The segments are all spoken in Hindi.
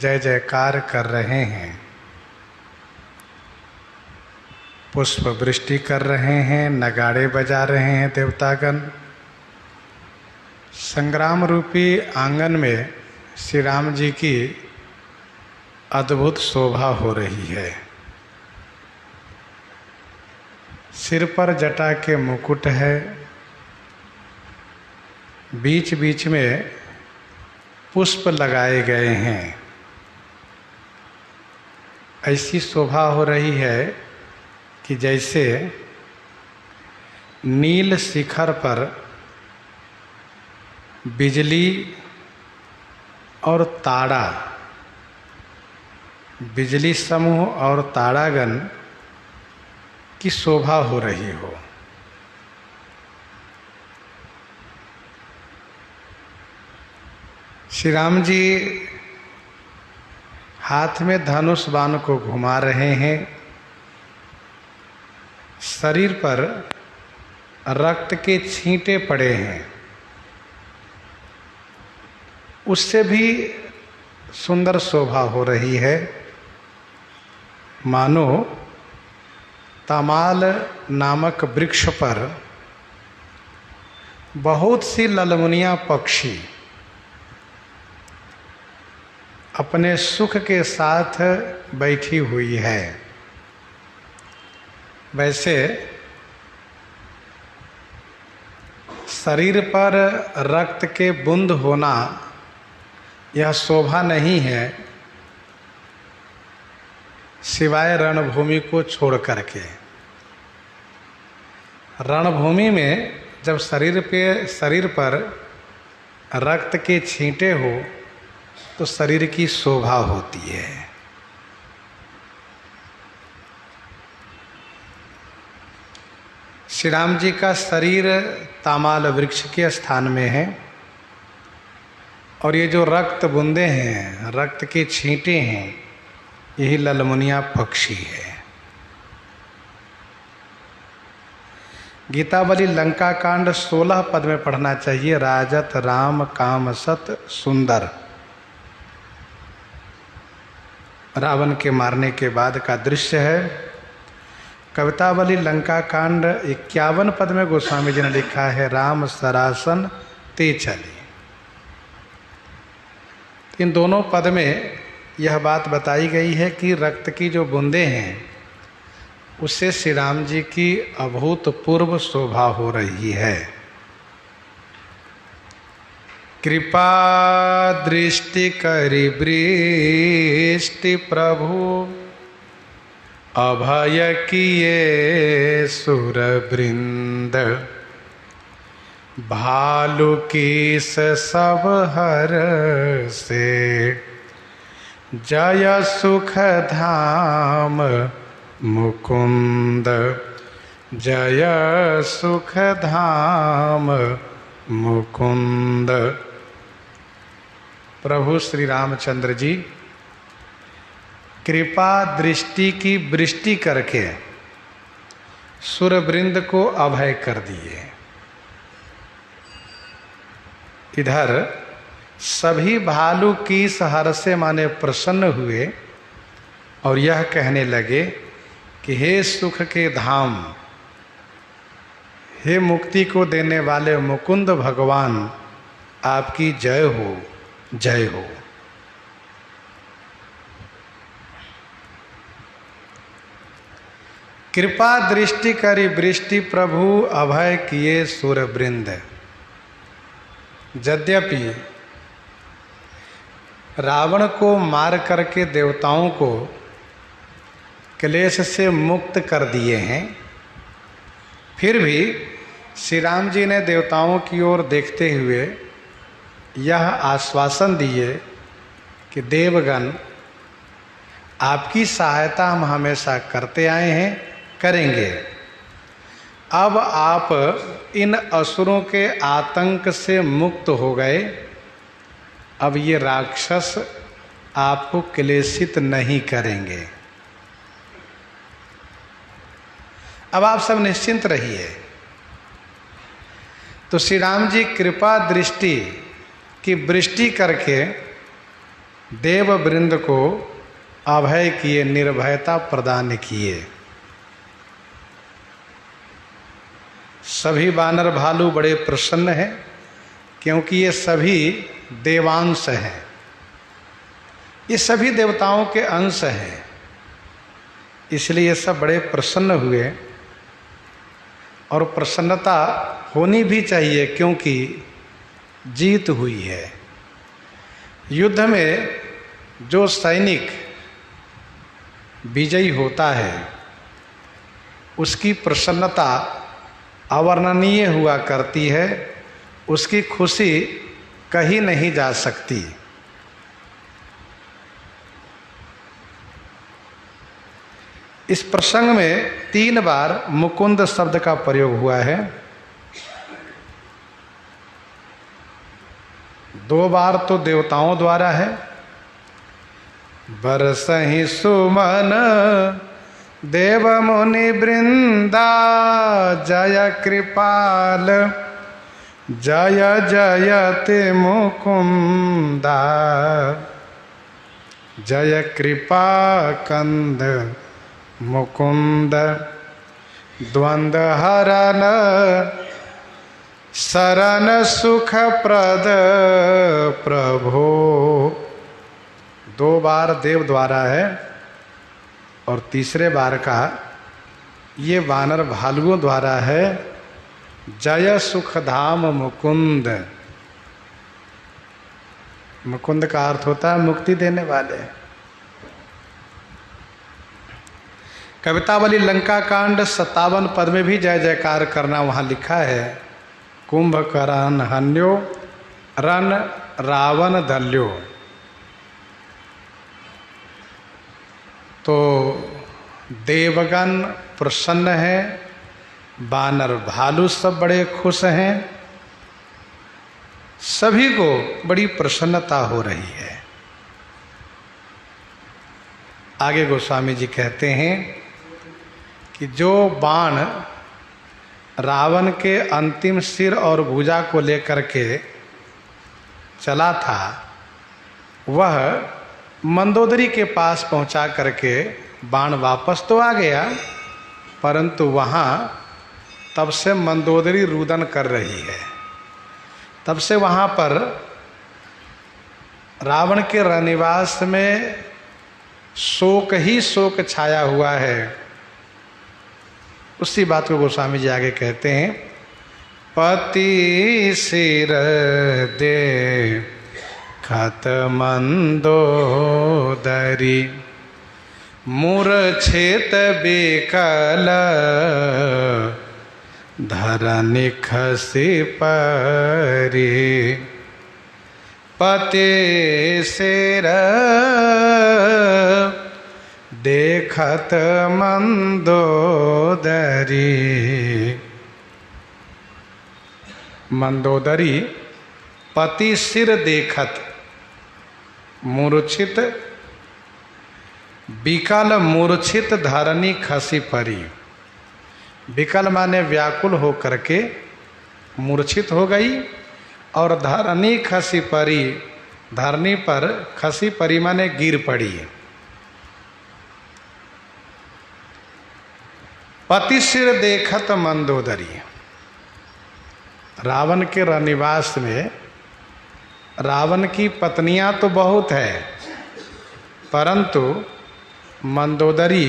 जय जयकार कर रहे हैं, पुष्प वृष्टि कर रहे हैं, नगाड़े बजा रहे हैं देवतागण। संग्राम रूपी आंगन में श्री राम जी की अद्भुत शोभा हो रही है। सिर पर जटा के मुकुट है, बीच बीच में पुष्प लगाए गए हैं। ऐसी शोभा हो रही है कि जैसे नील शिखर पर बिजली और तारा, बिजली समूह और तारागण की शोभा हो रही हो। श्री राम जी हाथ में धनुष बाण को घुमा रहे हैं। शरीर पर रक्त के छींटे पड़े हैं, उससे भी सुंदर शोभा हो रही है। मानो तमाल नामक वृक्ष पर बहुत सी ललमुनिया पक्षी अपने सुख के साथ बैठी हुई है। वैसे शरीर पर रक्त के बूंद होना यह शोभा नहीं है, सिवाय रणभूमि को छोड़ करके। रणभूमि में जब शरीर पर रक्त के छींटे हो तो शरीर की शोभा होती है। श्री राम जी का शरीर तामाल वृक्ष के स्थान में है और ये जो रक्त बूंदे हैं, रक्त के छींटे हैं, यही ललमुनिया पक्षी है। गीतावली लंका कांड 16 पद में पढ़ना चाहिए। राजत राम काम सत सुंदर, रावण के मारने के बाद का दृश्य है। कवितावली लंका कांड 51 पद में गोस्वामी जी ने लिखा है, राम सरासन ते चली। इन दोनों पद में यह बात बताई गई है कि रक्त की जो बूंदें हैं उससे श्री राम जी की अभूतपूर्व शोभा हो रही है। कृपा दृष्टि करि वृष्टि प्रभु, अभय किए सुर वृंद, भालु कीस सब हर से, जय सुख धाम मुकुंद, जय सुख धाम मुकुंद। प्रभु श्री रामचंद्र जी कृपा दृष्टि की वृष्टि करके सुरवृंद को अभय कर दिए। इधर सभी भालू की सहर से माने प्रसन्न हुए और यह कहने लगे कि हे सुख के धाम, हे मुक्ति को देने वाले मुकुंद भगवान, आपकी जय हो, जय हो। कृपा दृष्टि करी वृष्टि प्रभु, अभय किए सुरवृंद। यद्यपि रावण को मार करके देवताओं को क्लेश से मुक्त कर दिए हैं, फिर भी श्री राम जी ने देवताओं की ओर देखते हुए यह आश्वासन दिए कि देवगण, आपकी सहायता हम हमेशा करते आए हैं, करेंगे। अब आप इन असुरों के आतंक से मुक्त हो गए, अब ये राक्षस आपको क्लेशित नहीं करेंगे। अब आप सब निश्चिंत रहिए। तो श्री राम जी कृपा दृष्टि की वृष्टि करके देव वृंद को अभय किए, निर्भयता प्रदान किए। सभी वानर भालू बड़े प्रसन्न हैं क्योंकि ये सभी देवांश हैं, ये सभी देवताओं के अंश हैं, इसलिए ये सब बड़े प्रसन्न हुए। और प्रसन्नता होनी भी चाहिए क्योंकि जीत हुई है। युद्ध में जो सैनिक विजयी होता है उसकी प्रसन्नता अवर्णनीय हुआ करती है, उसकी खुशी कहीं नहीं जा सकती। इस प्रसंग में 3 बार मुकुंद शब्द का प्रयोग हुआ है। 2 बार तो देवताओं द्वारा है, बरसहि सुमन देव मुनि वृंदा, जय कृपाल जय जयति मुकुंदा, जय कृपा कंद मुकुंद, द्वंद हरन शरण सुख प्रद प्रभो। 2 बार देव द्वारा है और तीसरे बार का ये वानर भालुओं द्वारा है। जय सुखधाम मुकुंद, मुकुंद का अर्थ होता है मुक्ति देने वाले। कवितावली लंका कांड 57 पद में भी जय जयकार करना वहाँ लिखा है। कुंभकर्ण हन्यो रन रावण दल्यो। तो देवगण प्रसन्न हैं, वानर भालू सब बड़े खुश हैं, सभी को बड़ी प्रसन्नता हो रही है। आगे गोस्वामी जी कहते हैं कि जो बाण रावण के अंतिम सिर और भुजा को लेकर के चला था, वह मंदोदरी के पास पहुंचा करके बाण वापस तो आ गया, परंतु वहाँ तब से मंदोदरी रुदन कर रही है। तब से वहाँ पर रावण के रनिवास में शोक ही शोक छाया हुआ है। उसी बात को गोस्वामी जी आगे कहते हैं। पति सिर दे खत मंदोदरी, मूर्छित बिकल धरनि खसी परी। पति सिर देखत मंदोदरी, मंदोदरी पति सिर देखत, मूर्छित विकल मूर्छित धरनी खसी परी। विकल माने व्याकुल हो करके मूर्छित हो गई, और धरनी खसी परी, धरनी पर खसी परी माने गिर पड़ी। पति सिर देखत मंदोदरी। रावण के रनिवास में रावण की पत्नियां तो बहुत है, परंतु मंदोदरी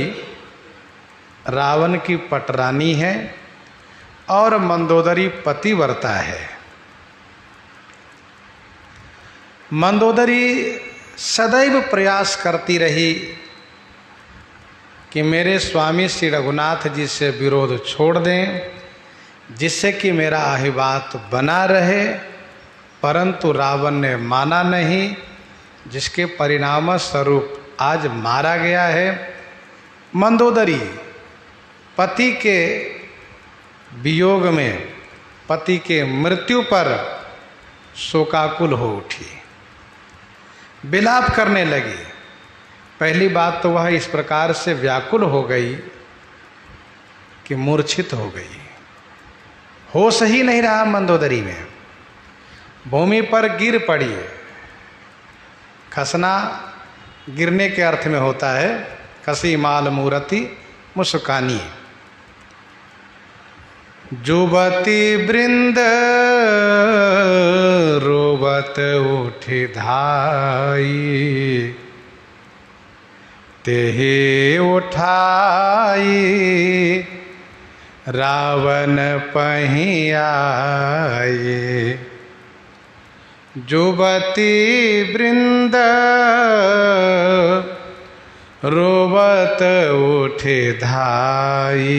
रावण की पटरानी है और मंदोदरी पतिव्रता है। मंदोदरी सदैव प्रयास करती रही कि मेरे स्वामी श्री रघुनाथ जी से विरोध छोड़ दें, जिससे कि मेरा अहिबात बना रहे, परंतु रावण ने माना नहीं, जिसके परिणाम स्वरूप आज मारा गया है। मंदोदरी पति के वियोग में, पति के मृत्यु पर शोकाकुल हो उठी, विलाप करने लगी। पहली बात तो वह इस प्रकार से व्याकुल हो गई कि मूर्छित हो गई, होश ही नहीं रहा मंदोदरी में, भूमि पर गिर पड़ी, खसना गिरने के अर्थ में होता है। खसी माल मूरति मुस्कानी। जुबती वृंद रोबत उठी धाई, तेहि उठाई रावण पहियाए। जुबती वृंद रोबत उठे धाई,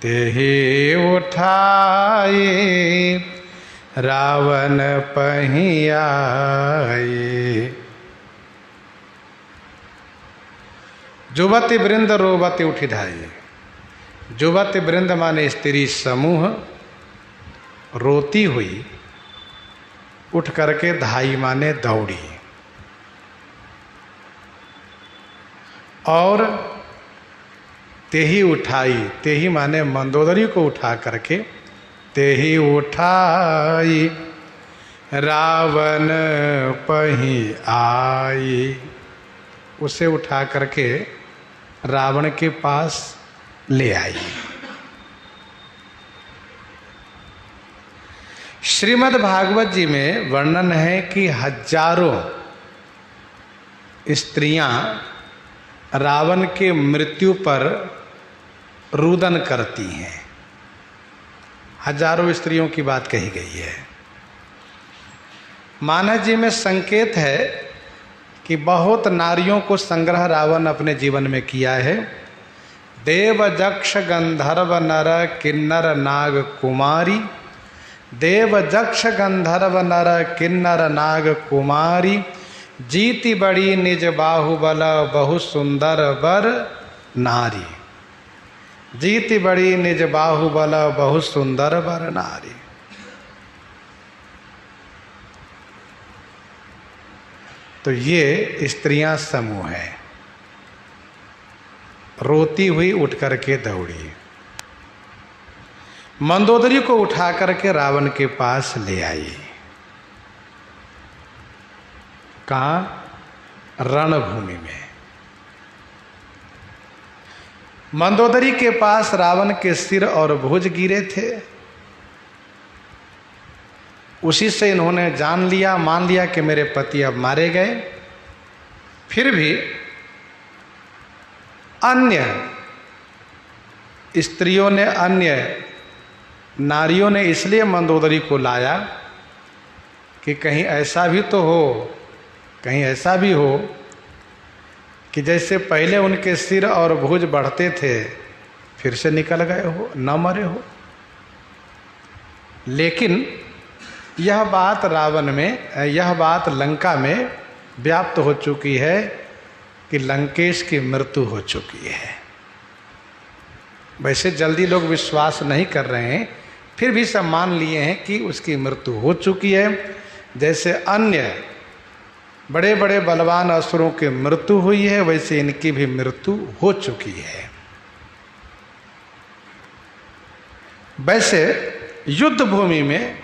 तेहि उठाई रावण पहियाए। जुबती वृंद रोबती उठी धाई। जुबती वृंद माने स्त्री समूह, रोती हुई उठ करके, धाई माने दौड़ी। और तेही उठाई, तेही माने मंदोदरी को उठा करके, तेही उठाई रावण पही आई। उसे उठा करके रावण के पास ले आई। श्रीमद् भागवत जी में वर्णन है कि हजारों स्त्रियां रावण के मृत्यु पर रुदन करती हैं। हजारों स्त्रियों की बात कही गई है। मानस जी में संकेत है कि बहुत नारियों को संग्रह रावण अपने जीवन में किया है। देव जक्ष गंधर्व नर किन्नर नाग कुमारी, देव जक्ष गंधर्व नर किन्नर नाग कुमारी, जीति बड़ी निज बाहुबल बहु सुंदर बर नारी। जीति बड़ी निज बाहुबल बहु सुंदर बर नारी। तो ये स्त्रियां समूह है। रोती हुई उठ करके दौड़ी, मंदोदरी को उठा करके रावण के पास ले आई। कहाँ? रणभूमि में। मंदोदरी के पास रावण के सिर और भुज गिरे थे। उसी से इन्होंने जान लिया, मान लिया कि मेरे पति अब मारे गए। फिर भी अन्य स्त्रियों ने, अन्य नारियों ने इसलिए मंदोदरी को लाया कि कहीं ऐसा भी तो हो, कहीं ऐसा भी हो कि जैसे पहले उनके सिर और भुज बढ़ते थे फिर से निकल गए हो, न मरे हो। लेकिन यह बात रावण में, यह बात लंका में व्याप्त हो चुकी है कि लंकेश की मृत्यु हो चुकी है। वैसे जल्दी लोग विश्वास नहीं कर रहे हैं, फिर भी सब मान लिए हैं कि उसकी मृत्यु हो चुकी है। जैसे अन्य बड़े बड़े बलवान असुरों की मृत्यु हुई है, वैसे इनकी भी मृत्यु हो चुकी है। वैसे युद्ध भूमि में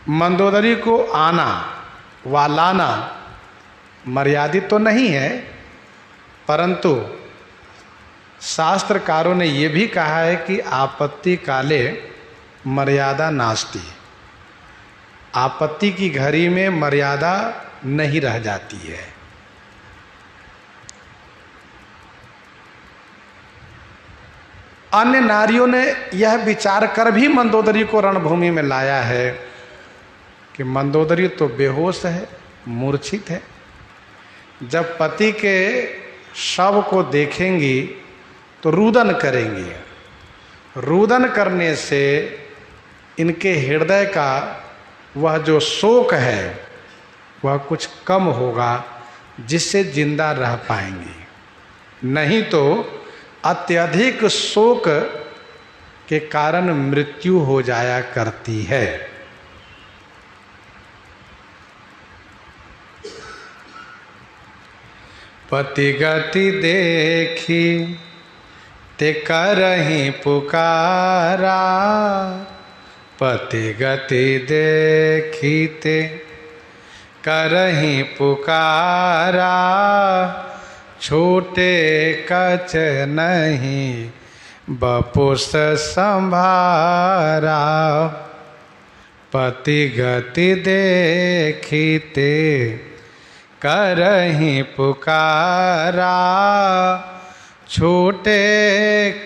मंदोदरी को आना व लाना मर्यादित तो नहीं है, परंतु शास्त्रकारों ने ये भी कहा है कि आपत्ति काले मर्यादा नास्ति। आपत्ति की घड़ी में मर्यादा नहीं रह जाती है। अन्य नारियों ने यह विचार कर भी मंदोदरी को रणभूमि में लाया है कि मंदोदरी तो बेहोश है, मूर्छित है। जब पति के शव को देखेंगी तो रुदन करेंगी। रुदन करने से इनके हृदय का वह जो शोक है वह कुछ कम होगा, जिससे जिंदा रह पाएंगी। नहीं तो अत्यधिक शोक के कारण मृत्यु हो जाया करती है। पति गति देखी ते करहीं पुकारा, पति गति देखी ते करहीं पुकारा, छूटे कछ नहीं बपुस संभारा। पति गति देखिते करहीं पुकारा, छूटे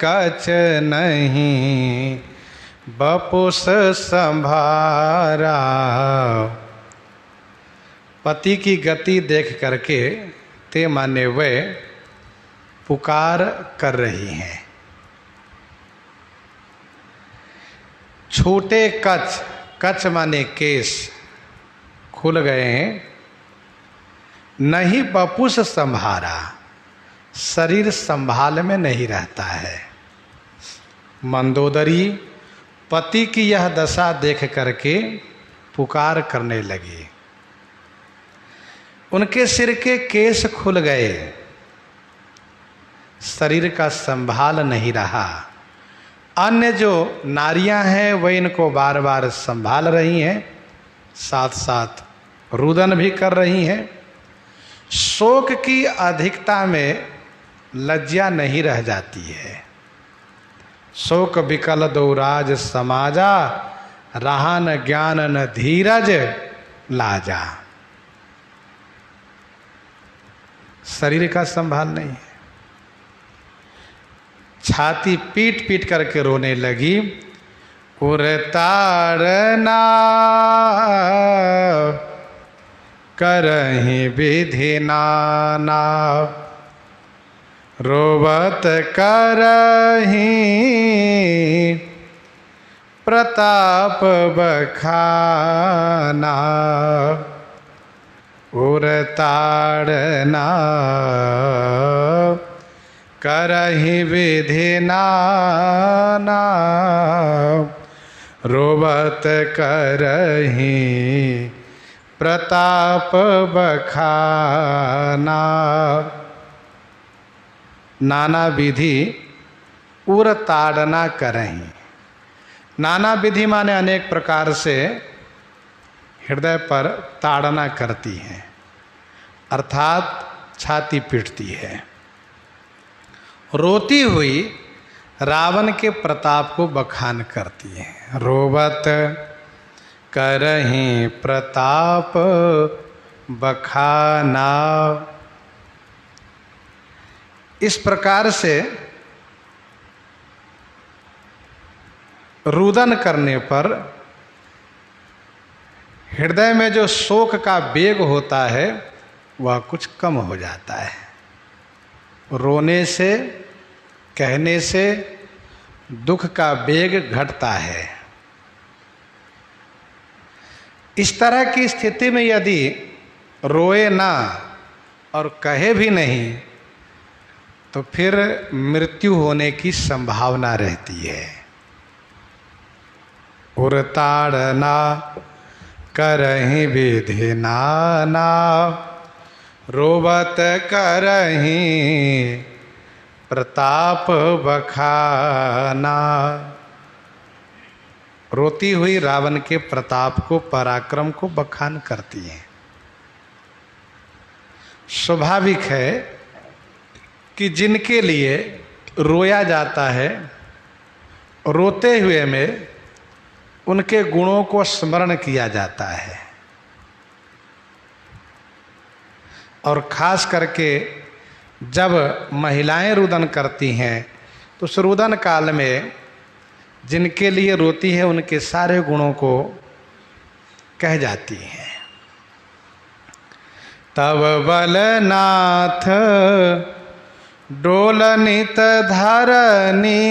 कछ नहीं बपुस संभारा। पति की गति देख करके ते माने वे पुकार कर रही हैं। छूटे कछ, कछ माने केस खुल गए हैं। नहीं बपुस संभारा, शरीर संभाल में नहीं रहता है। मंदोदरी पति की यह दशा देख करके पुकार करने लगी। उनके सिर के केस खुल गए, शरीर का संभाल नहीं रहा। अन्य जो नारियां हैं वह इनको बार बार संभाल रही हैं, साथ साथ रुदन भी कर रही हैं। शोक की अधिकता में लज्जा नहीं रह जाती है। शोक विकल दौराज समाजा, रहा न ज्ञान न धीरज लाजा। शरीर का संभाल नहीं है। छाती पीट पीट करके रोने लगी। उरताड़ना करहीं विधि नाना, रोवत करहीं प्रताप बखाना। उरताड़ना करहीं विधि नाना, रोवत करहीं प्रताप बखाना। नाना विधि उर ताड़ना करहीं। नाना विधि माने अनेक प्रकार से हृदय पर ताड़ना करती हैं, अर्थात छाती पीटती है। रोती हुई रावण के प्रताप को बखान करती है। रोवत करहीं प्रताप बखाना। इस प्रकार से रुदन करने पर हृदय में जो शोक का वेग होता है वह कुछ कम हो जाता है। रोने से, कहने से दुख का वेग घटता है। इस तरह की स्थिति में यदि रोए ना और कहे भी नहीं तो फिर मृत्यु होने की संभावना रहती है। उरताड़ना करहीं विधि नाना, रोवत करहीं प्रताप बखाना। रोती हुई रावण के प्रताप को, पराक्रम को बखान करती हैं। स्वाभाविक है कि जिनके लिए रोया जाता है, रोते हुए में उनके गुणों को स्मरण किया जाता है। और खास करके जब महिलाएं रुदन करती हैं तो उस रुदन काल में जिनके लिए रोती है उनके सारे गुणों को कह जाती हैं। तब बलनाथ डोलनित धरनी,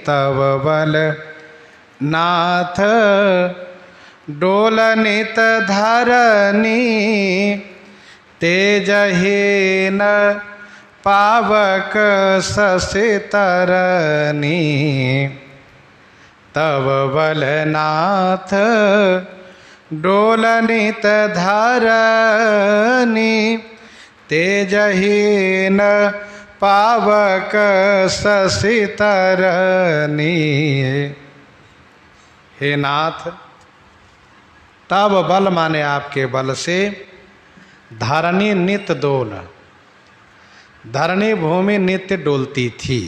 तब बल नाथ डोलनित धरनी, तेजहीन पावक शशितरनी। तब बलनाथ डोलनित धरनी, तेजहीन पावक शशितरनी। हे नाथ, तब बल माने आपके बल से धरणी नित डोल, धरणी भूमि नित्य डोलती थी।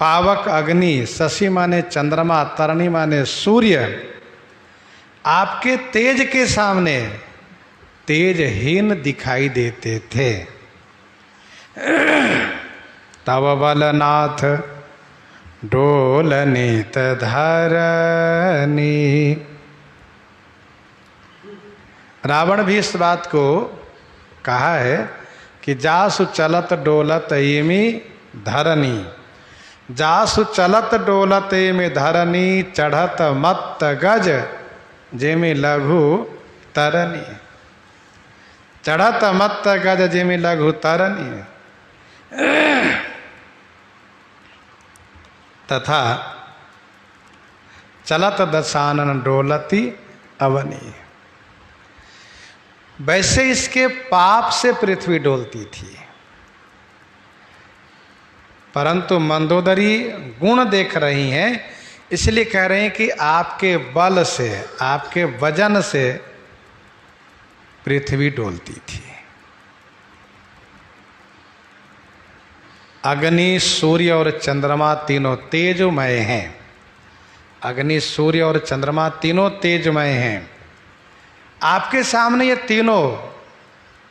पावक अग्नि, शशि माने चंद्रमा, तरणी माने सूर्य, आपके तेज के सामने तेजहीन दिखाई देते थे। तब बलनाथ डोलनित धरणी। रावण भी इस बात को कहा है कि जासु चलत डोलत इमी धरणी, जासु चलत डोलत इमी धरणी, चढ़त मत गज जेमी लघु तरनी, चढ़त मत गज जेमी लघु तरनी। तथा चलत दशानन डोलती अवनी, वैसे इसके पाप से पृथ्वी डोलती थी। परंतु मंदोदरी गुण देख रही हैं, इसलिए कह रहे हैं कि आपके बल से, आपके वजन से पृथ्वी डोलती थी। अग्नि, सूर्य और चंद्रमा तीनों तेजमय हैं। अग्नि, सूर्य और चंद्रमा तीनों तेजमय हैं। आपके सामने ये तीनों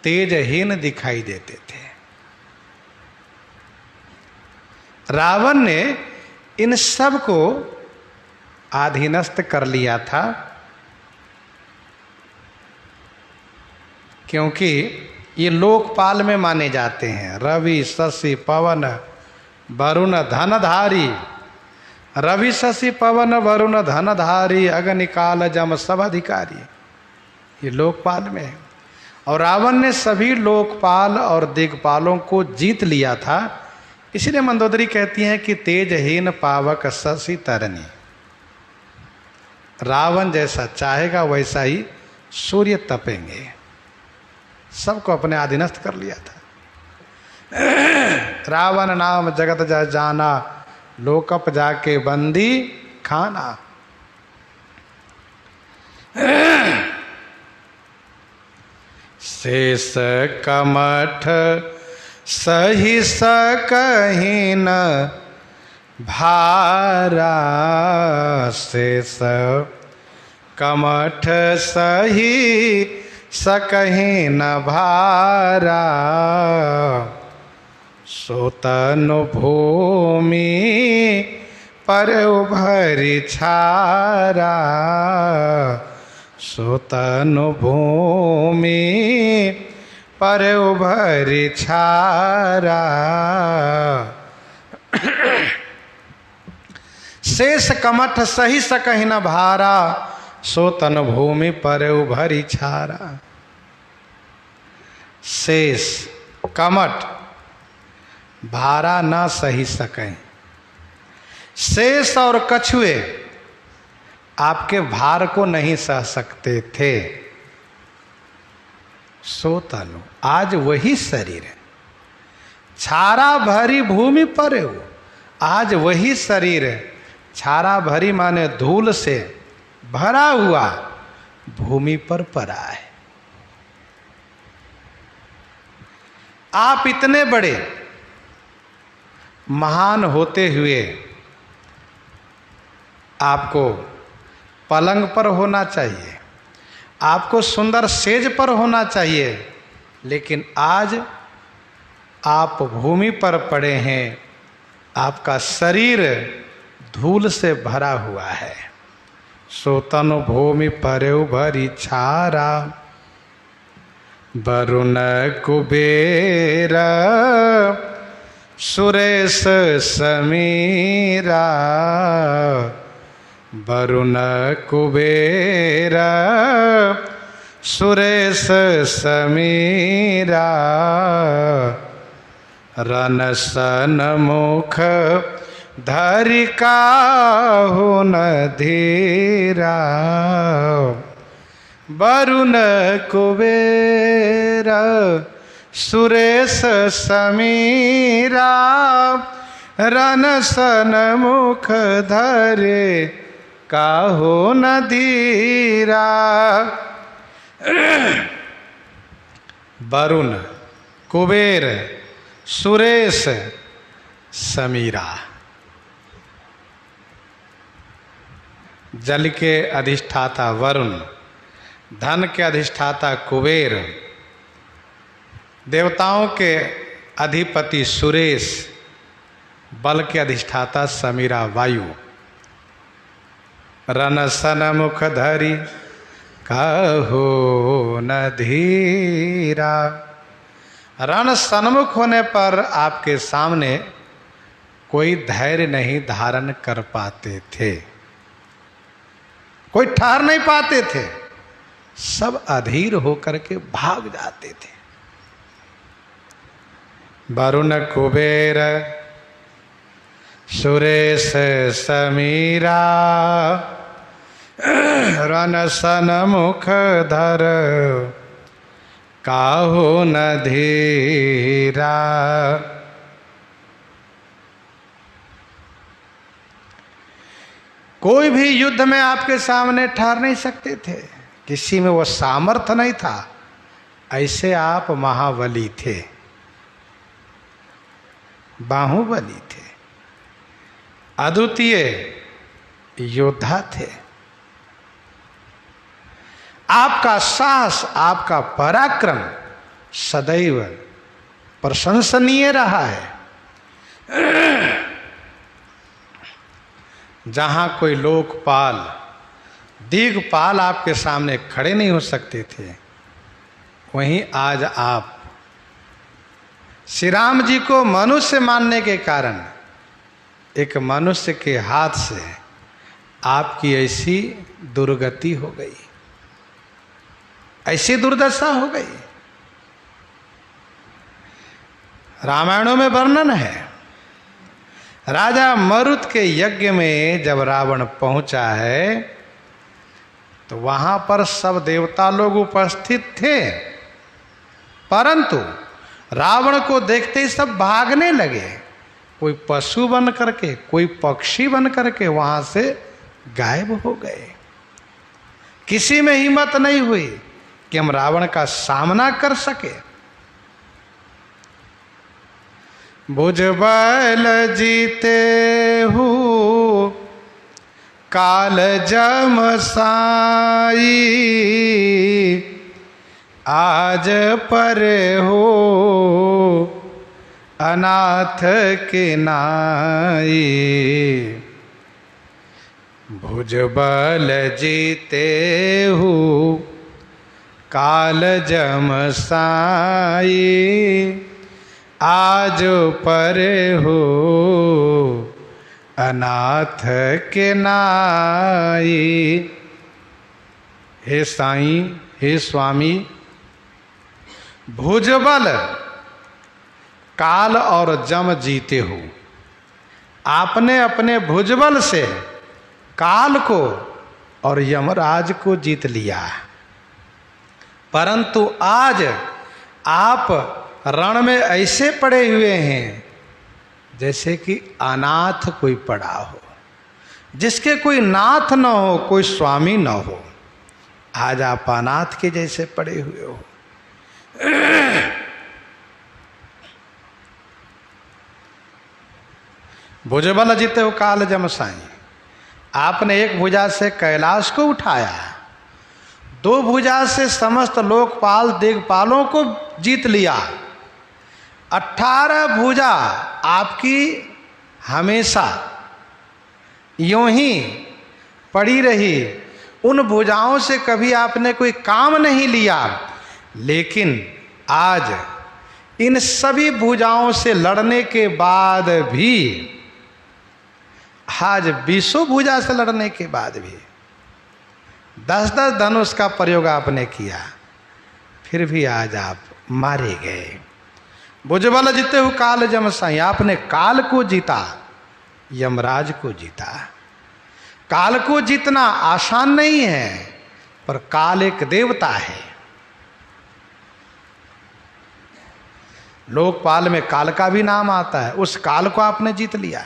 तेजहीन दिखाई देते थे। रावण ने इन सब को अधीनस्थ कर लिया था, क्योंकि ये लोकपाल में माने जाते हैं। रवि, शशि, पवन, वरुण, धनधारी। रवि, शशि, पवन, वरुण, धनधारी, अग्नि, काल, जम सब अधिकारी, ये लोकपाल में है। और रावण ने सभी लोकपाल और दिग्पालों को जीत लिया था। इसलिए मंदोदरी कहती हैं कि तेजहीन पावक शशि तरनी। रावण जैसा चाहेगा वैसा ही सूर्य तपेंगे। सबको अपने अधीनस्थ कर लिया था। रावण नाम जगत जाना, लोकप जाके बंदी खाना। शेष कमठ सही सकहि न भारा, शेष कमठ सही सकहि न भारा, सोतनु भूमि पर उभरि छारा, सोतनु भूमि पर उभरि छारा। शेष कमठ सही सकहि न भारा, सोतन भूमि पर उभरि छारा। शेष कमठ भारा न सही सके। शेष और कछुए आपके भार को नहीं सह सकते थे। सोतनु, आज वही शरीर है। छारा भरी भूमि पर हो, आज वही शरीर है। छारा भरी माने धूल से भरा हुआ भूमि पर पड़ा है। आप इतने बड़े महान होते हुए आपको पलंग पर होना चाहिए, आपको सुंदर सेज पर होना चाहिए, लेकिन आज आप भूमि पर पड़े हैं। आपका शरीर धूल से भरा हुआ है। सोतनु भूमि पर उभरि छारा, वरुण कुबेर सुरेश समीरा, वरुण कुबेर सुरेश समीरा, रन सन मुख धरि काहु न धीरा, वरुण कुबेर सुरेश समीरा, रन सन मुख धरे काहो न धीरा। वरुण, कुबेर, सुरेश, समीरा। जल के अधिष्ठाता वरुण, धन के अधिष्ठाता कुबेर, देवताओं के अधिपति सुरेश, बल के अधिष्ठाता समीरा वायु। रन सन मुख धरी कहो न धीरा। रण सन्मुख होने पर आपके सामने कोई धैर्य नहीं धारण कर पाते थे, कोई ठहर नहीं पाते थे, सब अधीर होकर के भाग जाते थे। वरुण, कुबेर, सुरेश, समीरा, रन सन मुख धर काहो न धीरा। कोई भी युद्ध में आपके सामने ठहर नहीं सकते थे, किसी में वो सामर्थ्य नहीं था। ऐसे आप महाबली थे, बाहुबली थे, अद्वितीय योद्धा थे। आपका साहस, आपका पराक्रम सदैव प्रशंसनीय रहा है। जहाँ कोई लोकपाल, दिग्पाल आपके सामने खड़े नहीं हो सकते थे, वहीं आज आप श्री राम जी को मनुष्य मानने के कारण एक मनुष्य के हाथ से आपकी ऐसी दुर्गति हो गई, ऐसी दुर्दशा हो गई। रामायणों में वर्णन है, राजा मरुत के यज्ञ में जब रावण पहुंचा है तो वहां पर सब देवता लोग उपस्थित थे, परंतु रावण को देखते ही सब भागने लगे। कोई पशु बन करके, कोई पक्षी बन करके वहां से गायब हो गए। किसी में हिम्मत नहीं हुई कि हम रावण का सामना कर सके। भुजबल जीते हूँ काल जमसाई, आज पर हो अनाथ के नाई। भुजबल जीते हूँ काल जमसाई, आज पर हो अनाथ के नाई। हे साईं, हे स्वामी, भुजबल काल और जम जीते हो। आपने अपने भुजबल से काल को और यमराज को जीत लिया, परंतु आज आप रण में ऐसे पड़े हुए हैं जैसे कि अनाथ कोई पड़ा हो, जिसके कोई नाथ न हो, कोई स्वामी न हो। आज आप अनाथ के जैसे पड़े हुए हो। भुजबल जीते हो काल जमसाई। आपने एक भुजा से कैलाश को उठाया, दो भुजा से समस्त लोकपाल दिग्पालों को जीत लिया। 18 भुजा आपकी हमेशा यूं ही पड़ी रही। उन भुजाओं से कभी आपने कोई काम नहीं लिया, लेकिन आज इन सभी भुजाओं से लड़ने के बाद भी, आज 20 भुजा से लड़ने के बाद भी 10-10 धनुष का प्रयोग आपने किया, फिर भी आज आप मारे गए। भुजबल जीते हो काल जमसाई। आपने काल को जीता, यमराज को जीता। काल को जीतना आसान नहीं है, पर काल एक देवता है। लोकपाल में काल का भी नाम आता है। उस काल को आपने जीत लिया,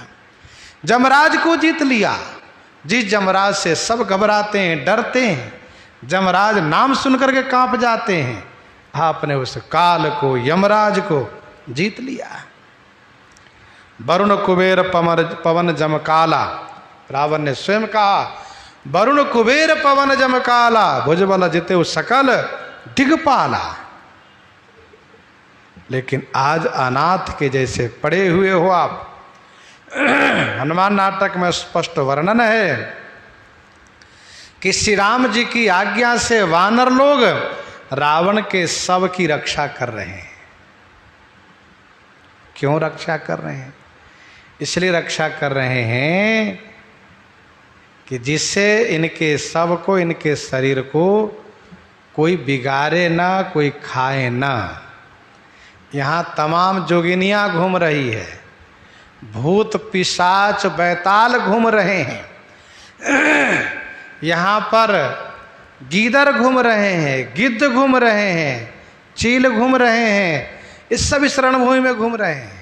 यमराज को जीत लिया, जिस जमराज से सब घबराते हैं, डरते हैं, जमराज नाम सुन करके कांप जाते हैं, आपने उस काल को, यमराज को जीत लिया। वरुण कुबेर पवन जमकाला, रावण ने स्वयं कहा, वरुण कुबेर पवन जमकाला, भुजबल जिते सकल दिग्पाला। लेकिन आज अनाथ के जैसे पड़े हुए हो आप। हनुमान नाटक में स्पष्ट वर्णन है कि श्री राम जी की आज्ञा से वानर लोग रावण के शव की रक्षा कर रहे हैं। क्यों रक्षा कर रहे हैं? इसलिए रक्षा कर रहे हैं कि जिससे इनके शव को, इनके शरीर को कोई बिगाड़े ना, कोई खाए ना। यहाँ तमाम जोगिनियाँ घूम रही है, भूत पिशाच बैताल घूम रहे हैं, यहाँ पर गीदड़ घूम रहे हैं, गिद्ध घूम रहे हैं, चील घूम रहे हैं, इस सब इस रणभूमि में घूम रहे हैं।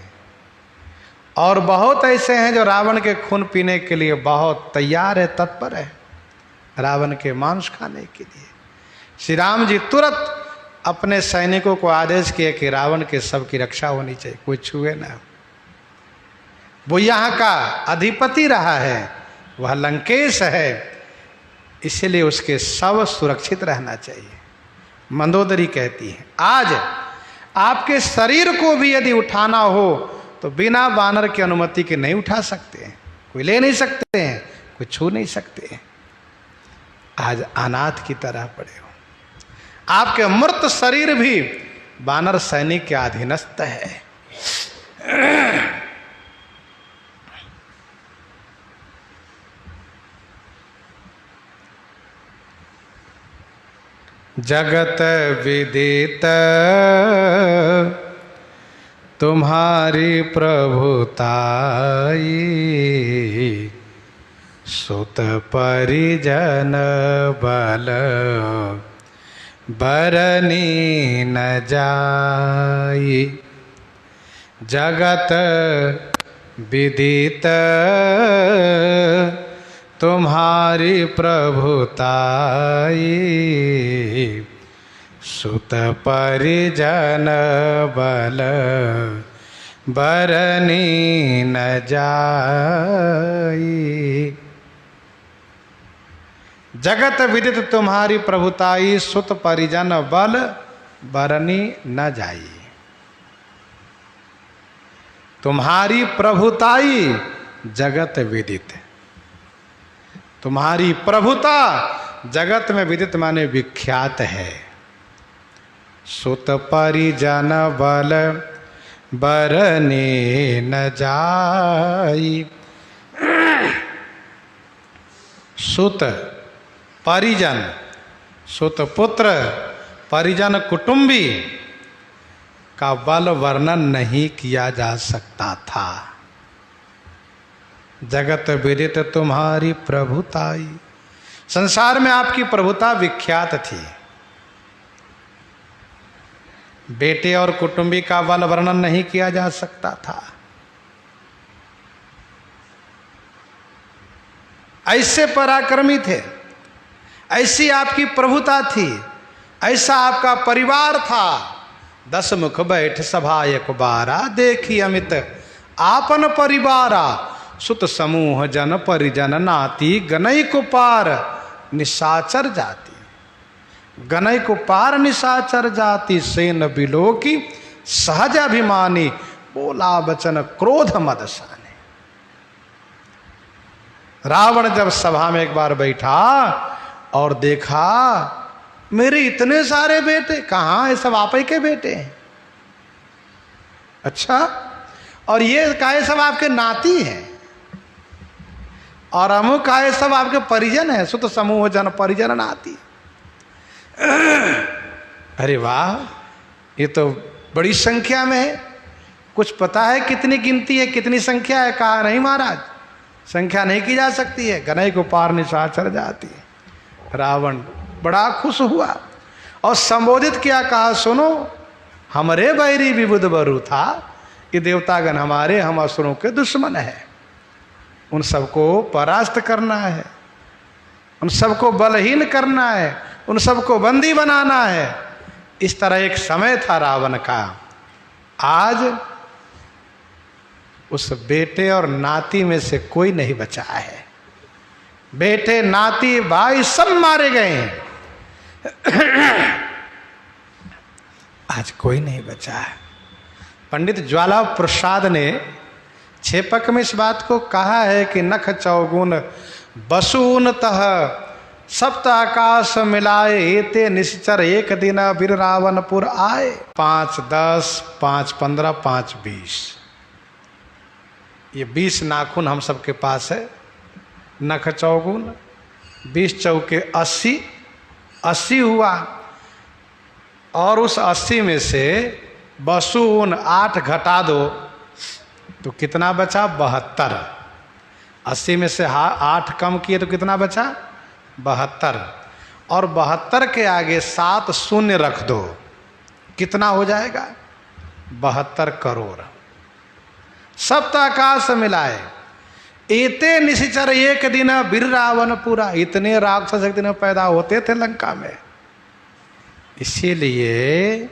और बहुत ऐसे हैं जो रावण के खून पीने के लिए बहुत तैयार है, तत्पर है, रावण के मांस खाने के लिए। श्री राम जी तुरंत अपने सैनिकों को आदेश किए कि रावण के शव की रक्षा होनी चाहिए, कोई छुए ना। वो यहाँ का अधिपति रहा है, वह लंकेश है, इसलिए उसके शव सुरक्षित रहना चाहिए। मंदोदरी कहती है, आज आपके शरीर को भी यदि उठाना हो तो बिना वानर की अनुमति के नहीं उठा सकते हैं, कोई ले नहीं सकते हैं, कोई छू नहीं सकते हैं। आज अनाथ की तरह पड़े हो। आपके मृत शरीर भी वानर सैनिक के अधीनस्थ है। जगत विदित तुम्हारी प्रभुताई, सुत परिजन बल बरनी न जाई। जगत विदित तुम्हारी प्रभुताई, सुत परिजन बल बरनी न जाई। जगत विदित तुम्हारी प्रभुताई, सुत परिजन बल बरनी न जाई। तुम्हारी प्रभुताई जगत विदित, तुम्हारी प्रभुता जगत में विदित माने विख्यात है। सुत परिजन बल बरनी न जाई। सुत परिजन, सुत पुत्र, परिजन कुटुंबी का बल वर्णन नहीं किया जा सकता था। जगत विदित तुम्हारी प्रभुताई, संसार में आपकी प्रभुता विख्यात थी। बेटे और कुटुंबी का बल वर्णन नहीं किया जा सकता था। ऐसे पराक्रमी थे, ऐसी आपकी प्रभुता थी, ऐसा आपका परिवार था। 10 मुख बैठ सभा एक बारा, देखी अमित आपन परिवारा। सुत समूह जन परिजन नाती, गनई को पार निशाचर जाति। गनई को पार निशाचर जाति, सेन बिलो की सहज अभिमानी। बोला वचन क्रोध मदसाने। रावण जब सभा में एक बार बैठा और देखा मेरे इतने सारे बेटे, कहाँ ये सब आप ही के बेटे हैं? अच्छा, और ये काहे सब आपके नाती हैं, और अमुक काहे सब आपके परिजन हैं। सुत समूह जन परिजन नाती। अरे वाह, ये तो बड़ी संख्या में है। कुछ पता है कितनी गिनती है, कितनी संख्या है? कहा नहीं महाराज, संख्या नहीं की जा सकती है। गनई को पार निशाचर जाती है। रावण बड़ा खुश हुआ और संबोधित किया, कहा सुनो, हमरे बैरी विबुध बरु था, कि देवतागण हमारे, हम असुरों के दुश्मन है, उन सबको परास्त करना है। उन सबको बलहीन करना है, उन सबको बंदी बनाना है। इस तरह एक समय था रावण का। आज उस बेटे और नाती में से कोई नहीं बचा है। बेटे, नाती, भाई सब मारे गए हैं। आज कोई नहीं बचा है। पंडित ज्वाला प्रसाद ने छेपक में इस बात को कहा है कि नख चौगुन बसूनतः सप्त आकाश मिलाए, एते निश्चर एक दिन बिर रावणपुर आए। 5 10 5 15 5 20, ये 20 नाखून हम सबके पास है। नख चौगुन 20 चौके 80, 80 हुआ। और उस 80 में से बसून 8 घटा दो तो कितना बचा? 72। 80 में से 8 कम किए तो कितना बचा? 72। और 72 के आगे 7 शून्य रख दो, कितना हो जाएगा? 72 करोड़। सप्त आकाश मिलाए, एते निश्चर एक दिन बिर रावणपुरा। इतने राक्षस एक दिन पैदा होते थे लंका में। इसीलिए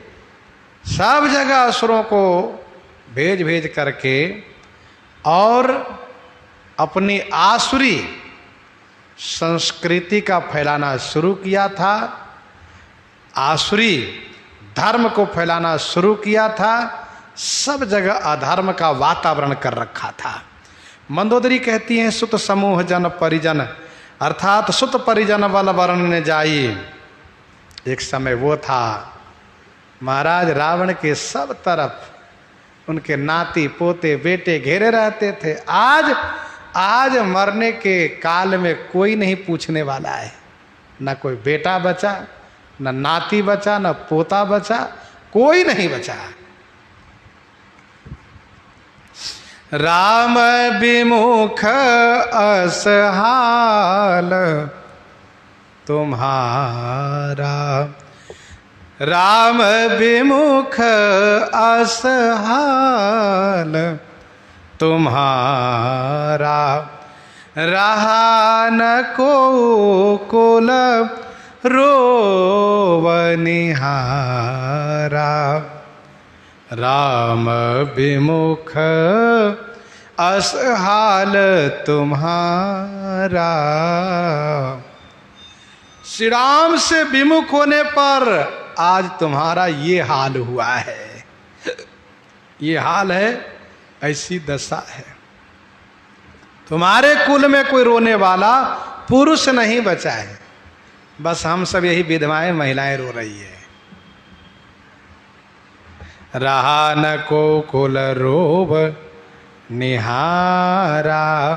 सब जगह असुरों को भेज भेज करके और अपनी आसुरी संस्कृति का फैलाना शुरू किया था, आसुरी धर्म को फैलाना शुरू किया था। सब जगह अधर्म का वातावरण कर रखा था। मंदोदरी कहती हैं, सुत समूह जन परिजन, अर्थात सुत परिजन बल वर्ण ने जाई। एक समय वो था, महाराज रावण के सब तरफ उनके नाती पोते बेटे घेरे रहते थे। आज मरने के काल में कोई नहीं पूछने वाला है। न कोई बेटा बचा, न नाती बचा, न पोता बचा, कोई नहीं बचा। राम विमुख असहाल तुम्हारा, राम विमुख असहाल तुम्हारा, रहा न को कुल रोवनिहारा। राम विमुख असहाल तुम्हारा। श्री राम से विमुख होने पर आज तुम्हारा ये हाल हुआ है। ये हाल है, ऐसी दशा है। तुम्हारे कुल में कोई रोने वाला पुरुष नहीं बचा है। बस हम सब यही विधवाएं महिलाएं रो रही है। रहा न को कुल रोब निहारा।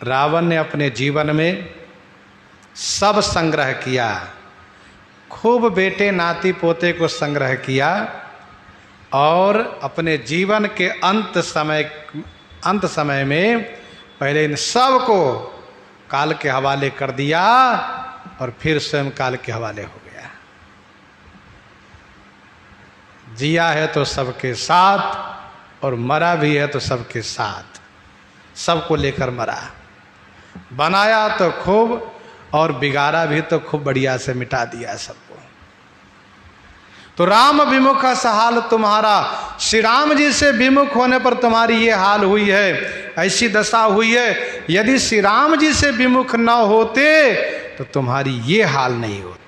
रावण ने अपने जीवन में सब संग्रह किया, खूब बेटे नाती पोते को संग्रह किया और अपने जीवन के अंत समय में पहले इन सब को काल के हवाले कर दिया और फिर स्वयं काल के हवाले हो गया। जिया है तो सबके साथ और मरा भी है तो सबके साथ, सबको लेकर मरा। बनाया तो खूब और बिगाड़ा भी तो खूब बढ़िया से मिटा दिया सबको। तो राम विमुख असहाल तुम्हारा, श्री राम जी से विमुख होने पर तुम्हारी ये हाल हुई है, ऐसी दशा हुई है। यदि श्री राम जी से विमुख न होते तो तुम्हारी ये हाल नहीं होती।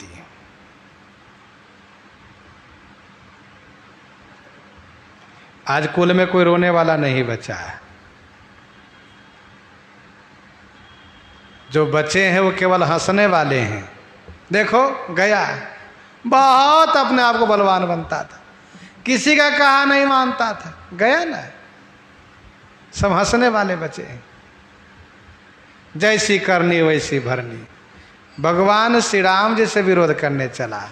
आज कुल में कोई रोने वाला नहीं बचा है। जो बचे हैं वो केवल हंसने वाले हैं। देखो गया, बहुत अपने आप को बलवान बनता था, किसी का कहा नहीं मानता था, गया ना। सब हंसने वाले बचे हैं। जैसी करनी वैसी भरनी। भगवान श्री राम जी से विरोध करने चला,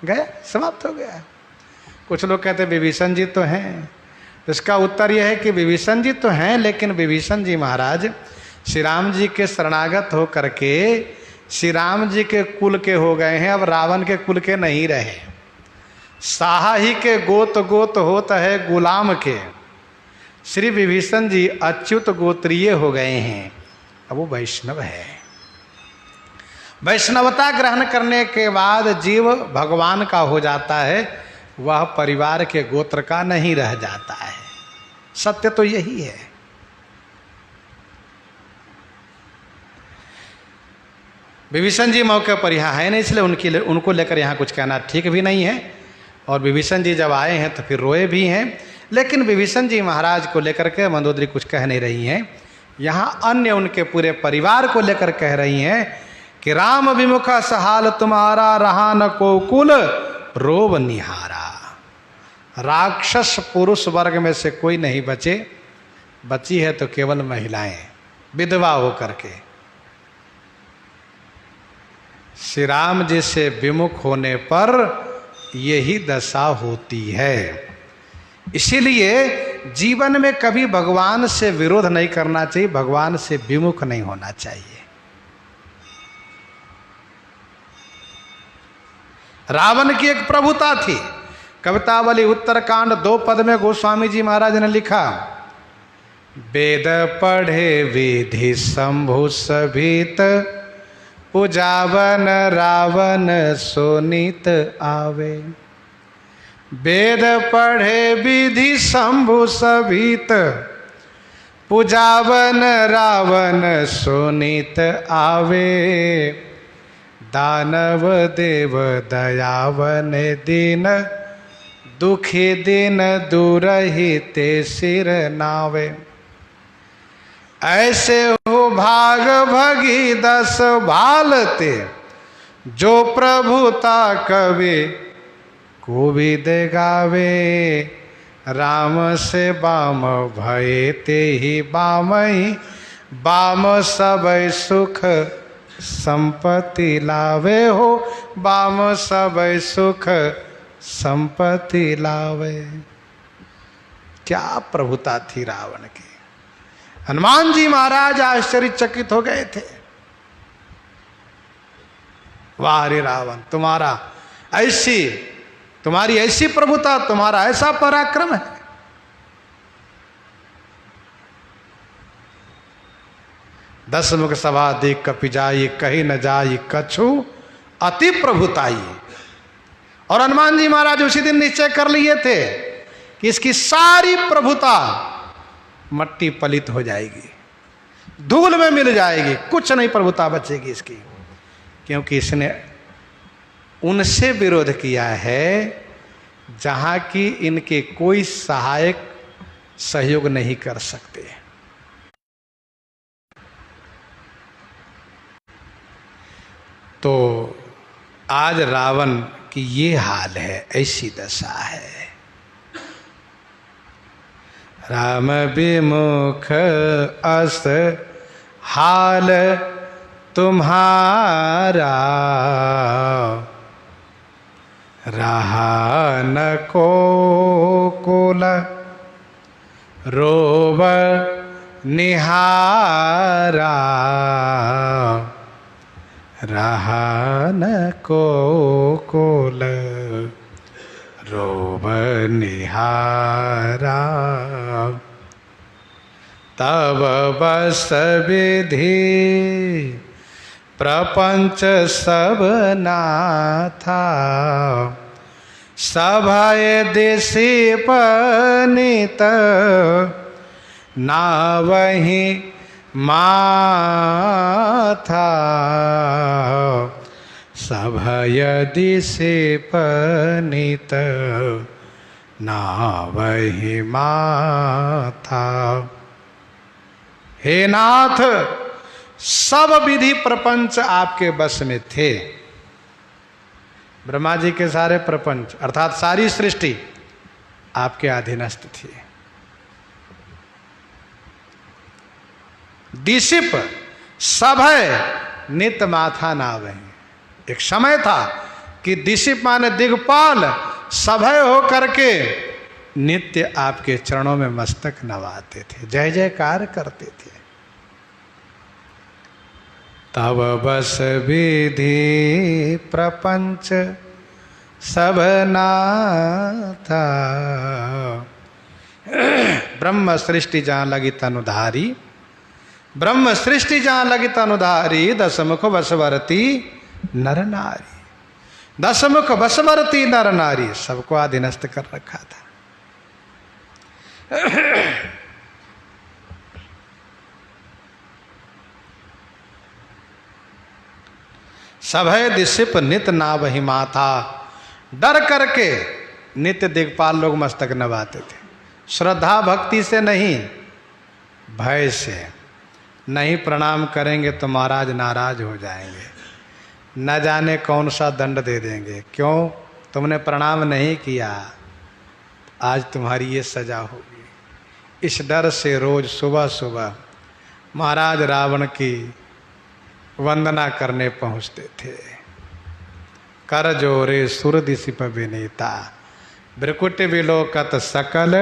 गया, समाप्त हो गया। कुछ लोग कहते विभीषण जी तो हैं। इसका उत्तर यह है कि विभीषण जी तो हैं, लेकिन विभीषण जी महाराज श्री राम जी के शरणागत हो करके श्री राम जी के कुल के हो गए हैं, अब रावण के कुल के नहीं रहे। साहा ही के गोत गोत होता है गुलाम के। श्री विभीषण जी अच्युत गोत्रीय हो गए हैं, अब वो वैष्णव है। वैष्णवता ग्रहण करने के बाद जीव भगवान का हो जाता है, वह परिवार के गोत्र का नहीं रह जाता है। सत्य तो यही है। विभीषण जी मौके पर यहाँ है नहीं, इसलिए उनको लेकर यहाँ कुछ कहना ठीक भी नहीं है। और विभीषण जी जब आए हैं तो फिर रोए भी हैं, लेकिन विभीषण जी महाराज को लेकर के मंदोदरी कुछ कह नहीं रही हैं। यहाँ अन्य उनके पूरे परिवार को लेकर कह रही हैं कि राम विमुख सहाल तुम्हारा, रहा न को कुल रोब निहारा। राक्षस पुरुष वर्ग में से कोई नहीं बचे, बची है तो केवल महिलाएं, विधवा होकर के। श्री राम जी से विमुख होने पर यही दशा होती है। इसीलिए जीवन में कभी भगवान से विरोध नहीं करना चाहिए, भगवान से विमुख नहीं होना चाहिए। रावण की एक प्रभुता थी। कवितावली उत्तरकांड 2 पद में गोस्वामी जी महाराज ने लिखा, वेद पढ़े विधि शंभु सभित, पूजावन रावण सोनित आवे। वेद पढ़े विधि शंभु सभित, पूजावन रावण सोनित आवे। दानव देव दयावन दीन, दुखी दिन दूरहि ते सिर नावे। ऐसे हो भाग भगी 10 भालते, जो प्रभुता कवि कोविद गावे। राम से बाम भये ते ही बामहि, बाम सब सुख संपत्ति लावे हो। बाम सब सुख संपत्ति लावे। क्या प्रभुता थी रावण की। हनुमान जी महाराज आश्चर्यचकित हो गए थे। वाह रे रावण, तुम्हारी ऐसी प्रभुता, तुम्हारा ऐसा पराक्रम है। दस मुख सभा देख कपि जाई, कही न जाई कछु अति प्रभुताई। और हनुमान जी महाराज उसी दिन निश्चय कर लिए थे कि इसकी सारी प्रभुता मट्टी पलित हो जाएगी, धूल में मिल जाएगी, कुछ नहीं प्रभुता बचेगी इसकी। क्योंकि इसने उनसे विरोध किया है जहां की इनके कोई सहायक सहयोग नहीं कर सकते। तो आज रावण की ये हाल है, ऐसी दशा है। राम विमुख अस हाल तुम्हारा, रहा न को कुल रोब निहारा। रहा न को कुल रोब निहारा। तब बस विधि प्रपंच सब नाथा, सभय दिशि पनित ना वही माथा। सभय दिशि पनित ना वही माथा। हे नाथ, सब विधि प्रपंच आपके बस में थे। ब्रह्मा जी के सारे प्रपंच अर्थात सारी सृष्टि आपके अधीनस्थ थी। दिशिप सभय नित माथा नावे। एक समय था कि दिशिप माने दिग्पाल सभय हो करके नित्य आपके चरणों में मस्तक नवाते थे, जय जयकार करते थे। तब बस विधि प्रपंच सब नाथा। ब्रह्म सृष्टि जहाँ लगी तनुधारी, ब्रह्म सृष्टि जहां लगी तनुधारी, दशमुख बसवरती नर नारी। दशमुख बसवरती नर नारी, सबको अधीनस्थ कर रखा था। सभय दिशिप नित नावहि माथा, डर करके नित्य दिग्पाल लोग मस्तक नवाते थे। श्रद्धा भक्ति से नहीं, भय से। नहीं प्रणाम करेंगे तो महाराज नाराज हो जाएंगे, न जाने कौन सा दंड दे देंगे। क्यों? तुमने प्रणाम नहीं किया, आज तुम्हारी ये सजा होगी। इस डर से रोज सुबह सुबह महाराज रावण की वंदना करने पहुंचते थे। कर जोरे सुर दिशिप विनीता, ब्रकुट विलोकत सकल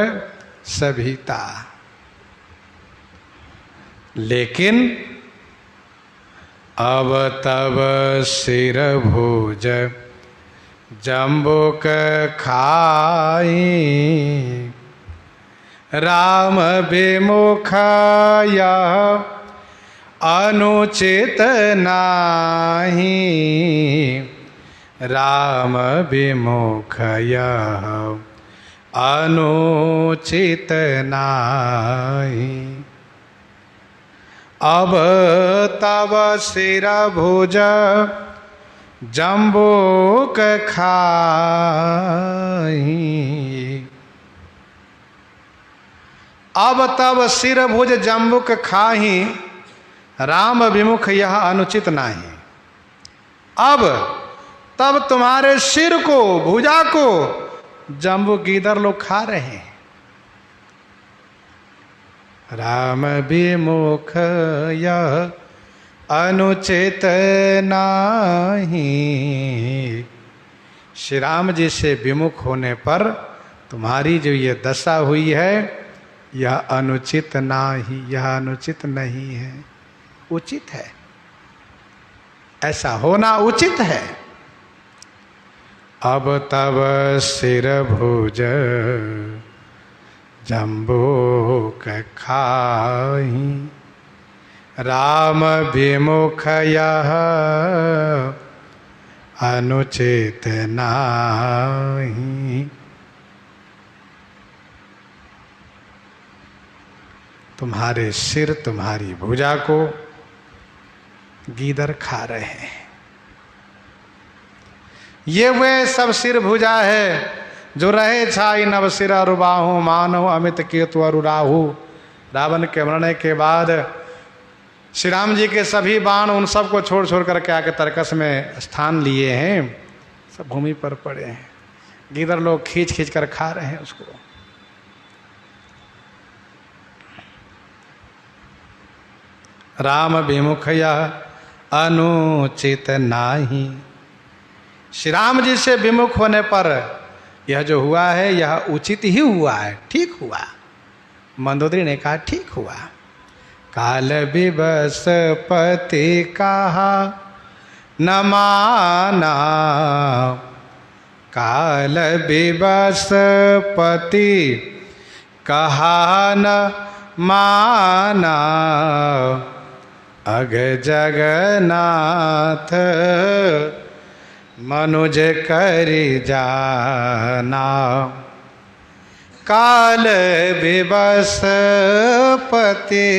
सभीता। लेकिन अब तब सिर भुज जम्बुक खाई, राम विमुख यह अनुचित नाही, राम विमुख यह अनुचित नाही। अब तब सिर भुज जम्बुक खाई, अब तब सिर भुज जम्बुक खाही, राम विमुख यह अनुचित नाही। अब तब तुम्हारे सिर को, भुजा को जम्बू गीदड़ लोग खा रहे हैं। राम विमुख यह अनुचित नाही, श्री राम जी से विमुख होने पर तुम्हारी जो ये दशा हुई है, यह अनुचित नाही, यह अनुचित नहीं है, उचित है। ऐसा होना उचित है। अब तब सिर भुज जम्बुक खाही, राम विमुख यह अनुचित नाही। तुम्हारे सिर, तुम्हारी भुजा को गीदड़ खा रहे हैं। ये वे सब सिर भुजा है जो रहे छाई नव सिरा रुबाहु, मानव अमित केतु अरुराहु। रावण के मरने के बाद श्री राम जी के सभी बाण उन सबको छोड़ छोड़ करके आके तरकस में स्थान लिए हैं, सब भूमि पर पड़े हैं। गीदड़ लोग खींच खींच कर खा रहे हैं उसको। राम विमुख यह अनुचित नाही, श्री राम जी से विमुख होने पर यह जो हुआ है यह उचित ही हुआ है, ठीक हुआ। मंदोदरी ने कहा ठीक हुआ। काल विवश पति कहा न माना, काल विवश पति कहा न माना, अग जगन्नाथ मनुज करि जाना। काल विवश पति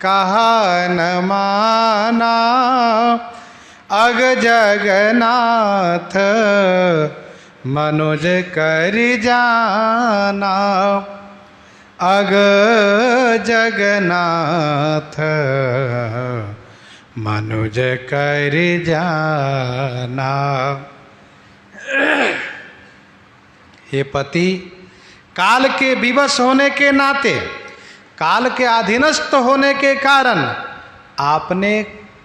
कहा न माना, अग जगन्नाथ मनुज करि जाना। अग जगन्नाथ मनुज करि जाना। हे पति, काल के विवश होने के नाते, काल के अधीनस्थ होने के कारण आपने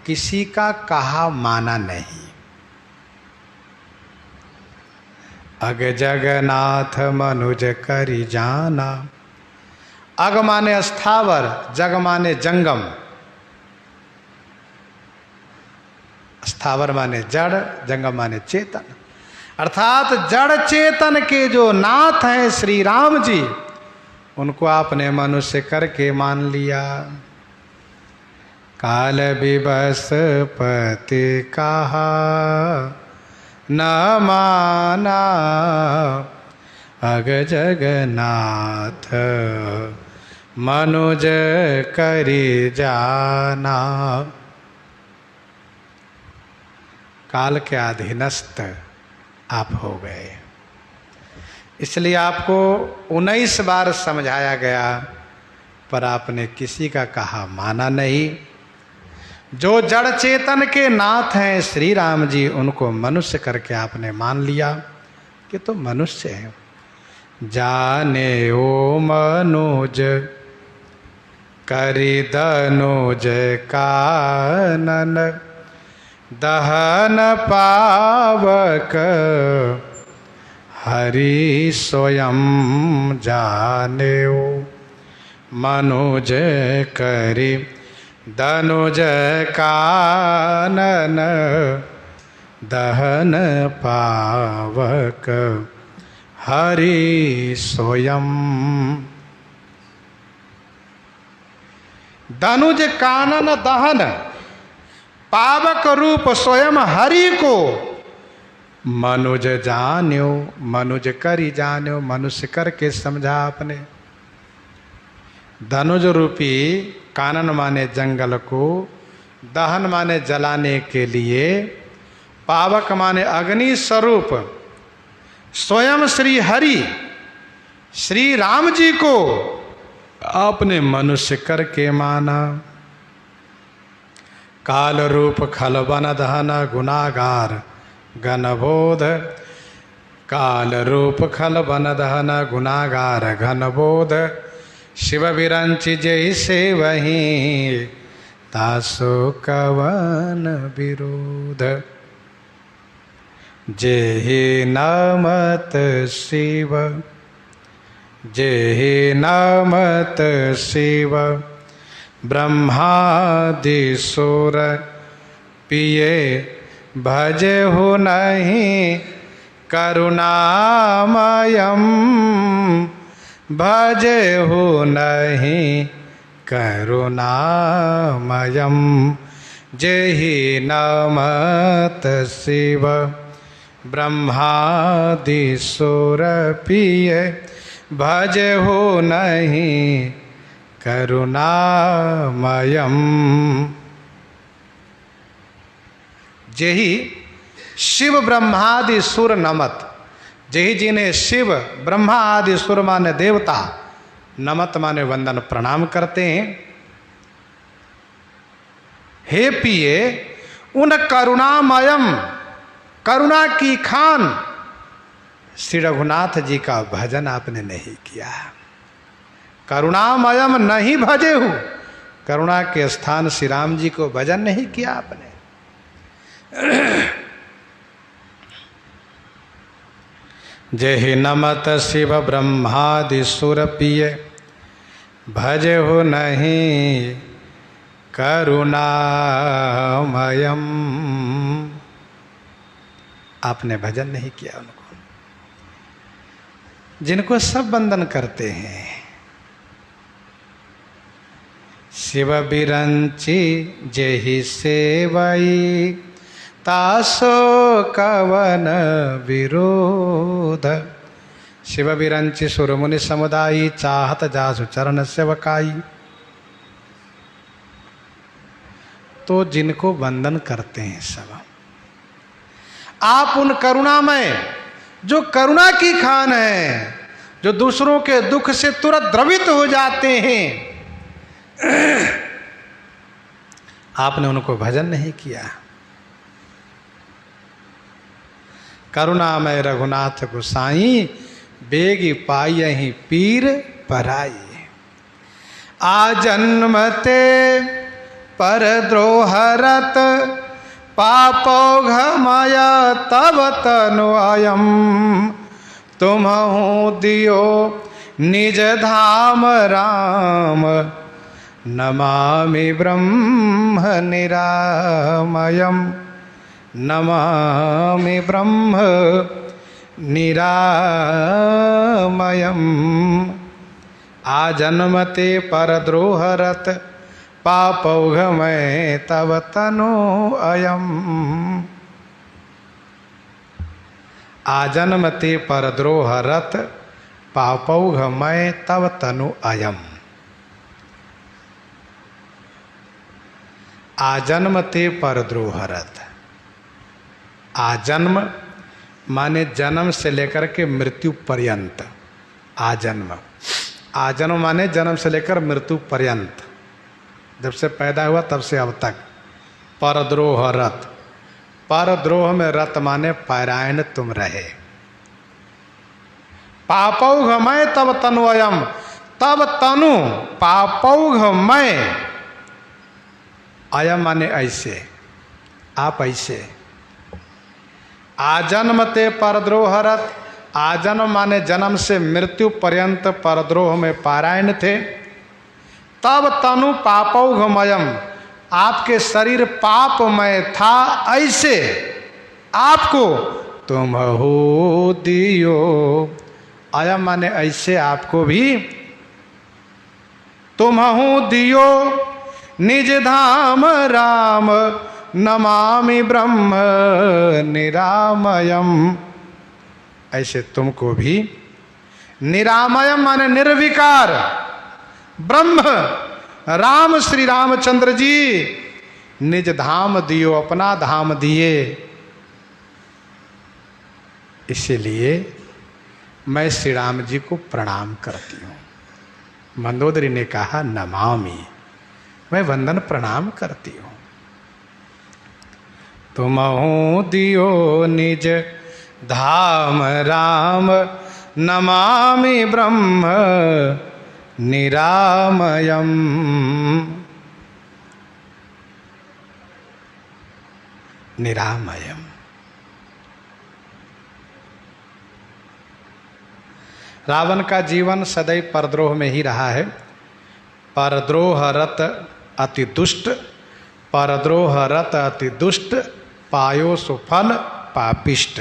किसी का कहा माना नहीं। अग जगन्नाथ मनुज करि जाना। अग माने स्थावर, जग माने जंगम, स्थावर माने जड़, जंगम माने चेतन। अर्थात जड़ चेतन के जो नाथ हैं श्री राम जी, उनको आपने मनुष्य करके मान लिया। काल विवश पति कहा न माना, अग जगन्नाथ मनुज करि जाना। काल के अधीनस्थ आप हो गए, इसलिए आपको 19 बार समझाया गया, पर आपने किसी का कहा माना नहीं। जो जड़ चेतन के नाथ हैं श्री राम जी, उनको मनुष्य करके आपने मान लिया कि तो मनुष्य है। जाने ओ मनुज करि दनुज कानन, दहन पावक हरि स्वयं जानेओ। मनुज करि दनुज कानन, दहन पावक हरि स्वयं। दनुज कानन दहन पावक रूप स्वयं हरि को मनुज जान्यो, मनुज करि जान्यो, मनुष्य करके समझा आपने। धनुज रूपी कानन माने जंगल को, दहन माने जलाने के लिए, पावक माने अग्नि स्वरूप स्वयं श्री हरि श्री राम जी को आपने मनुष्य करके माना। काल रूप खल वन दहन गुनागार घनबोध, काल रूप खल वन दहन गुनागार घनबोध, शिव विरंचि जैसे वहीं तासो कवन विरोध। जेहि नमत शिव, जेहि नमत शिव, ब्रह्मादि सुर पिए भजहु नहीं करुणामयम्, भजहु नहीं करुणामयम्। जेहि नमत शिव, ब्रह्मादि सुर पिए भजहु नहीं करुणामयम्। जेहि शिव ब्रह्मादि सुर नमत, जेहि जिन्हें शिव ब्रह्मा आदि सुर माने देवता, नमत माने वंदन प्रणाम करते हैं। हे पिए उन करुणामयम, करुणा की खान श्री रघुनाथ जी का भजन आपने नहीं किया। करुणामयम नहीं भजे हूँ, करुणा के स्थान श्री राम जी को भजन नहीं किया आपने। जेहि नमत शिव ब्रह्मादि सुर पिए भजहु नहीं करुणामयम्। आपने भजन नहीं किया उनको, जिनको सब वंदन करते हैं। शिव बिरंची जेहि सेवई, तासो कवन विरोध। शिव बिरंची सुरमुनि समुदायी, चाहत जासु चरण सेवकाई। तो जिनको वंदन करते हैं सब, आप उन करुणामय जो करुणा की खान है, जो दूसरों के दुख से तुरंत द्रवित हो जाते हैं, आपने उनको भजन नहीं किया। करुणामय रघुनाथ गोसाई, बेगी पायहि पीर पराई। आ जन्मते पर द्रोहरत, पापौघमय तब तनु अयम। तुम्हु दियो निज धाम राम, नमामि ब्रह्म निरामयम्, नमामि ब्रह्म निरामयम्। आजन्मते परद्रोहरत, पापौघमय तव तनु अयम। आजन्मते परद्रोहरत पापौघमय तव तनु अयम। आजन्मते परद्रोहरत। आजन्म माने जन्म से लेकर के मृत्यु पर्यंत। आजन्म, आजन्म माने जन्म से लेकर मृत्यु पर्यंत, जब से पैदा हुआ तब से अब तक। परद्रोह रत, परद्रोह में रत माने पारायण तुम रहे। पापौघमय तब तनु अयम, तब तनु पापौघमय, अयम माने ऐसे, आप ऐसे। आजन्मते परद्रोहरत, आजन्म माने जन्म से मृत्यु पर्यंत परद्रोह में पारायण थे। तब तनु पापौघमयम, आपके शरीर पापमय था, ऐसे आपको तुम हो दियो। अयम माने ऐसे आपको भी तुम हो दियो। निज धाम राम नमामि ब्रह्म निरामयम, ऐसे तुमको भी। निरामयम माने निर्विकार ब्रह्म राम श्री रामचंद्र जी निज धाम दियो, अपना धाम दिए। इसलिए मैं श्री राम जी को प्रणाम करती हूँ। मंदोदरी ने कहा नमामि, मैं वंदन प्रणाम करती हूँ। तुमहु दियो निज धाम राम नमामि ब्रह्म निरामयम। निरामयम, रावण का जीवन सदैव परद्रोह में ही रहा है। परद्रोहरत अति दुष्ट, परद्रोहरत अति दुष्ट, पायो सुफल पापिष्ट।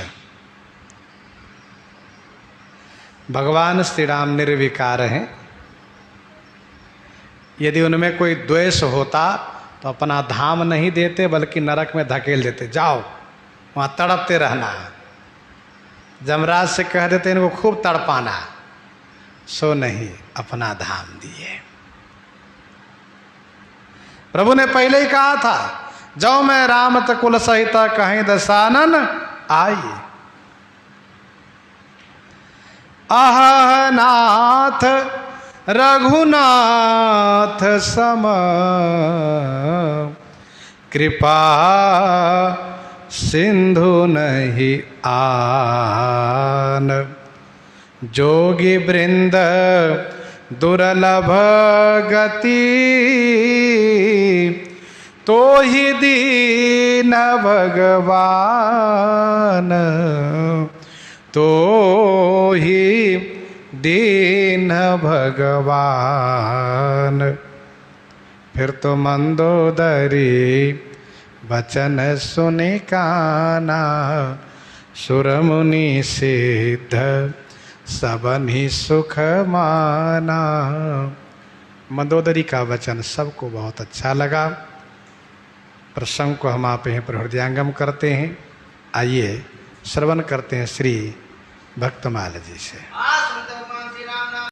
भगवान श्री राम निर्विकार हैं। यदि उनमें कोई द्वेष होता तो अपना धाम नहीं देते, बल्कि नरक में धकेल देते, जाओ वहाँ तड़पते रहना। जमराज से कह देते इनको खूब तड़पाना, सो नहीं, अपना धाम दिए। प्रभु ने पहले ही कहा था, जाओ मैं रामत कुल सहित कहीं दशानन आई। अहनाथ रघुनाथ सम कृपा सिंधु नहीं आन। जोगी वृंद दुर्लभ गति तो ही दीन भगवान, तो ही दीन भगवान। फिर तो मंदोदरी वचन सुने काना, सुर मुनि सिद्ध सबनि सुख माना। मंदोदरी का वचन सबको बहुत अच्छा लगा। प्रसंग को हम आप यहीं पर हृदयांगम करते हैं। आइए श्रवण करते हैं श्री भक्तमाल जी से।